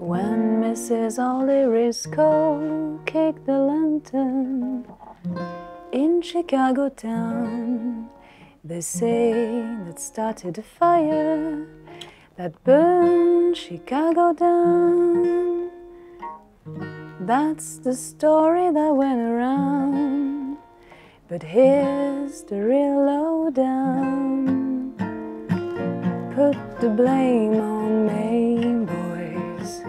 When Mrs. O'Leary's kicked the lantern in Chicago town, they say that started a fire that burned Chicago down. That's the story that went around, but here's the real lowdown. Put the blame on Maine, boys.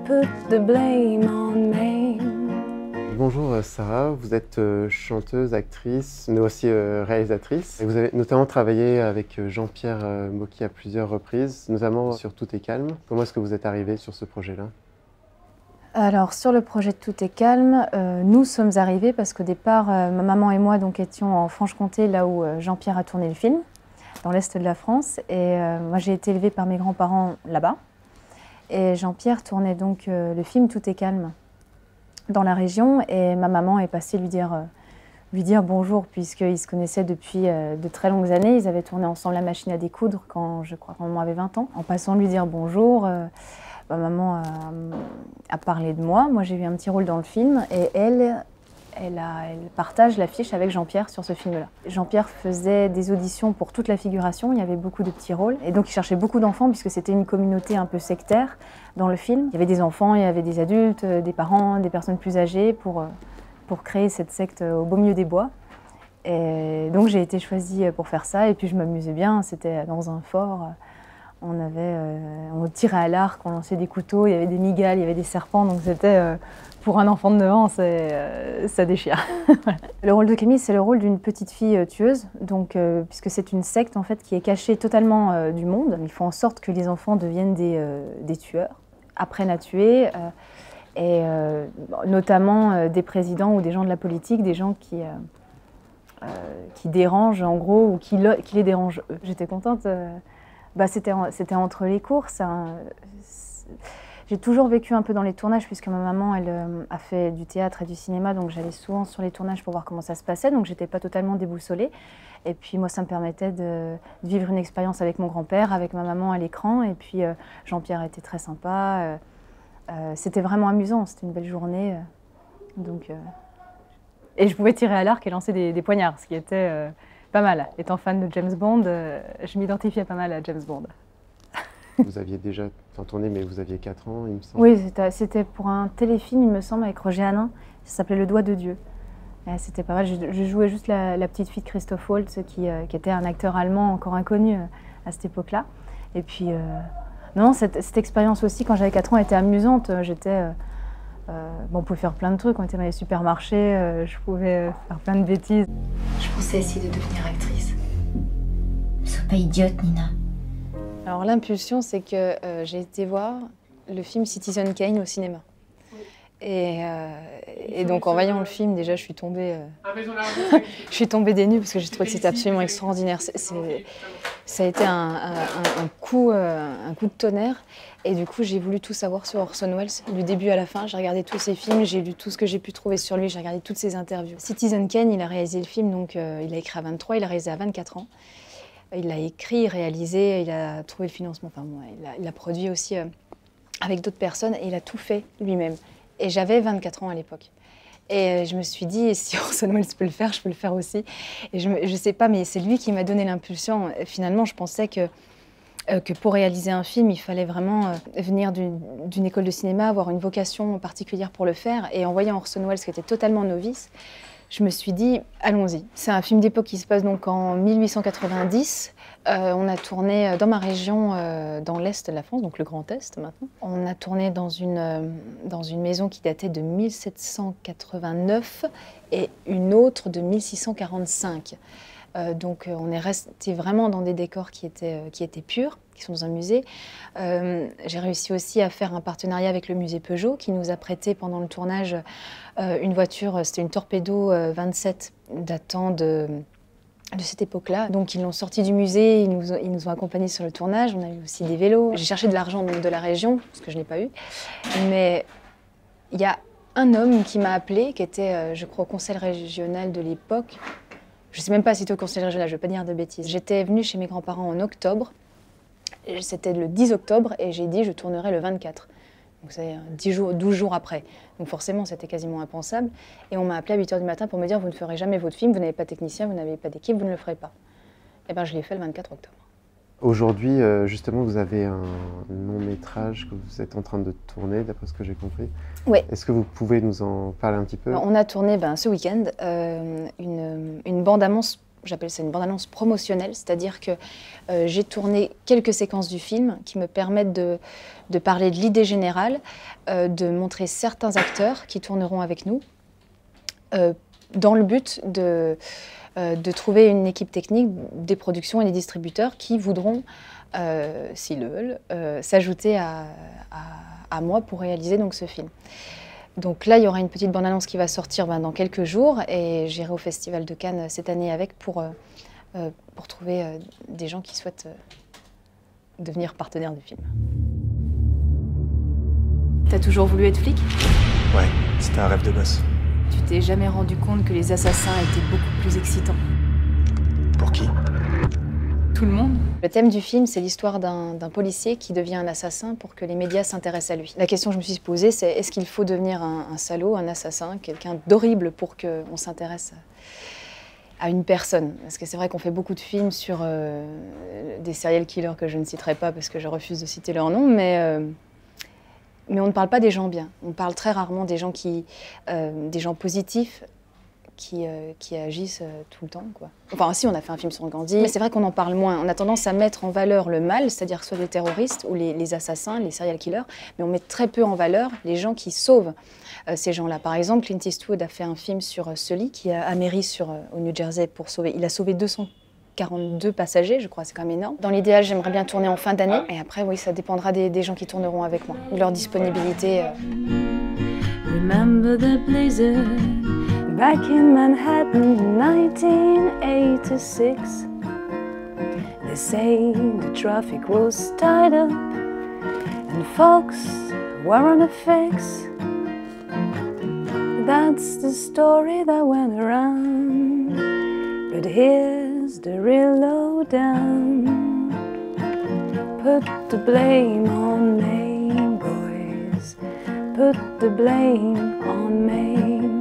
Put the blame on Maine. Bonjour Sarah, vous êtes chanteuse, actrice, mais aussi réalisatrice. Et vous avez notamment travaillé avec Jean-Pierre Mocky à plusieurs reprises, notamment sur Tout est calme. Comment est-ce que vous êtes arrivée sur ce projet-là? Alors sur le projet de Tout est calme, nous sommes arrivés parce qu'au départ, ma maman et moi donc, étions en Franche-Comté, là où Jean-Pierre a tourné le film, dans l'est de la France. Et moi j'ai été élevée par mes grands-parents là-bas. Et Jean-Pierre tournait donc le film Tout est calme dans la région. Et ma maman est passée lui dire bonjour, puisqu'ils se connaissaient depuis de très longues années. Ils avaient tourné ensemble La Machine à découdre quand maman avait 20 ans. En passant lui dire bonjour, maman a parlé de moi. Moi j'ai eu un petit rôle dans le film et elle partage l'affiche avec Jean-Pierre sur ce film-là. Jean-Pierre faisait des auditions pour toute la figuration, il y avait beaucoup de petits rôles. Et donc il cherchait beaucoup d'enfants puisque c'était une communauté un peu sectaire dans le film. Il y avait des enfants, il y avait des adultes, des parents, des personnes plus âgées pour créer cette secte au beau milieu des bois. Et donc j'ai été choisie pour faire ça et puis je m'amusais bien, c'était dans un fort. On tirait à l'arc, on lançait des couteaux, il y avait des migales, il y avait des serpents, donc c'était, pour un enfant de 9 ans, ça déchire. Voilà. Le rôle de Camille, c'est le rôle d'une petite fille tueuse, donc, puisque c'est une secte en fait, qui est cachée totalement du monde. Il faut en sorte que les enfants deviennent des tueurs, apprennent à tuer, et notamment des présidents ou des gens de la politique, des gens qui dérangent en gros, ou qui les dérangent eux. J'étais contente. C'était entre les courses. J'ai toujours vécu un peu dans les tournages puisque ma maman elle a fait du théâtre et du cinéma, donc j'allais souvent sur les tournages pour voir comment ça se passait, donc j'étais pas totalement déboussolée. Et puis moi ça me permettait de vivre une expérience avec mon grand-père, avec ma maman à l'écran, et puis Jean-Pierre était très sympa. C'était vraiment amusant, c'était une belle journée. Et je pouvais tirer à l'arc et lancer des poignards, ce qui était pas mal. Étant fan de James Bond, je m'identifiais pas mal à James Bond. Vous aviez déjà tourné, mais vous aviez 4 ans, il me semble. Oui, c'était pour un téléfilm, il me semble, avec Roger Hanin. Ça s'appelait Le Doigt de Dieu. C'était pas mal. Je jouais juste la petite fille de Christoph Waltz, qui était un acteur allemand encore inconnu à cette époque-là. Et puis, non, cette expérience aussi, quand j'avais 4 ans, était amusante. On pouvait faire plein de trucs. On était dans les supermarchés, je pouvais faire plein de bêtises. Je pensais essayer de devenir actrice. Ne sois pas idiote, Nina. Alors l'impulsion, c'est que j'ai été voir le film Citizen Kane au cinéma. Et donc en voyant le film, déjà je suis tombée des nues parce que j'ai trouvé que c'était absolument extraordinaire. Ça a été un coup de tonnerre. Et du coup, j'ai voulu tout savoir sur Orson Welles, du début à la fin. J'ai regardé tous ses films, j'ai lu tout ce que j'ai pu trouver sur lui, j'ai regardé toutes ses interviews. Citizen Kane, il a réalisé le film, donc il a écrit à 23, il a réalisé à 24 ans. Il l'a écrit, réalisé, il a trouvé le financement, enfin bon, il a produit aussi avec d'autres personnes et il a tout fait lui-même. Et j'avais 24 ans à l'époque. Et je me suis dit, si Orson Welles peut le faire, je peux le faire aussi. Et je sais pas, mais c'est lui qui m'a donné l'impulsion. Finalement, je pensais que pour réaliser un film, il fallait vraiment venir d'une école de cinéma, avoir une vocation particulière pour le faire. Et en voyant Orson Welles, qui était totalement novice, je me suis dit, allons-y. C'est un film d'époque qui se passe donc en 1890. On a tourné dans ma région, dans l'Est de la France, donc le Grand Est maintenant. On a tourné dans une maison qui datait de 1789 et une autre de 1645. Donc on est resté vraiment dans des décors qui étaient purs, qui sont dans un musée. J'ai réussi aussi à faire un partenariat avec le musée Peugeot qui nous a prêté pendant le tournage une voiture, c'était une Torpedo 27 datant de cette époque-là. Donc ils l'ont sortie du musée, ils nous ont accompagnés sur le tournage, on a eu aussi des vélos. J'ai cherché de l'argent de la région, parce que je n'ai pas eu. Mais il y a un homme qui m'a appelé, qui était, je crois, au conseil régional de l'époque. Je ne sais même pas si c'était au conseil régional, je ne veux pas dire de bêtises. J'étais venue chez mes grands-parents en octobre, c'était le 10 octobre, et j'ai dit je tournerai le 24. Donc c'est 12 jours après. Donc forcément, c'était quasiment impensable. Et on m'a appelé à 8 h du matin pour me dire « Vous ne ferez jamais votre film, vous n'avez pas de technicien, vous n'avez pas d'équipe, vous ne le ferez pas. » Et bien je l'ai fait le 24 octobre. Aujourd'hui, justement, vous avez un long-métrage que vous êtes en train de tourner, d'après ce que j'ai compris. Oui. Est-ce que vous pouvez nous en parler un petit peu? On a tourné ce week-end une bande-annonce, j'appelle ça une bande-annonce promotionnelle, c'est-à-dire que j'ai tourné quelques séquences du film qui me permettent de parler de l'idée générale, de montrer certains acteurs qui tourneront avec nous, dans le but de trouver une équipe technique, des productions et des distributeurs qui voudront, s'ils le veulent, s'ajouter à moi pour réaliser donc, ce film. Donc là, il y aura une petite bande-annonce qui va sortir dans quelques jours et j'irai au Festival de Cannes cette année avec pour trouver des gens qui souhaitent devenir partenaires du film. T'as toujours voulu être flic? Ouais, c'était un rêve de gosse. Tu t'es jamais rendu compte que les assassins étaient beaucoup plus excitants? Pour qui? Tout le monde. Le thème du film, c'est l'histoire d'un policier qui devient un assassin pour que les médias s'intéressent à lui. La question que je me suis posée, c'est est-ce qu'il faut devenir un salaud, un assassin, quelqu'un d'horrible pour qu'on s'intéresse à une personne? Parce que c'est vrai qu'on fait beaucoup de films sur des serial killers que je ne citerai pas parce que je refuse de citer leur nom, mais on ne parle pas des gens bien. On parle très rarement des gens des gens positifs qui agissent tout le temps, quoi. Enfin, si, on a fait un film sur Gandhi, mais c'est vrai qu'on en parle moins. On a tendance à mettre en valeur le mal, c'est-à-dire soit les terroristes ou les assassins, les serial killers, mais on met très peu en valeur les gens qui sauvent ces gens-là. Par exemple, Clint Eastwood a fait un film sur Sully, qui est à Mary, au New Jersey, pour sauver. Il a sauvé 242 passagers, je crois, c'est quand même énorme. Dans l'idéal, j'aimerais bien tourner en fin d'année. Et après, oui, ça dépendra des gens qui tourneront avec moi, de leur disponibilité. Remember the blizzard back in Manhattan, 1986. They say the traffic was tied up and folks were on a fix. That's the story that went around, but here's the real lowdown. Put the blame on Maine, boys. Put the blame on Maine.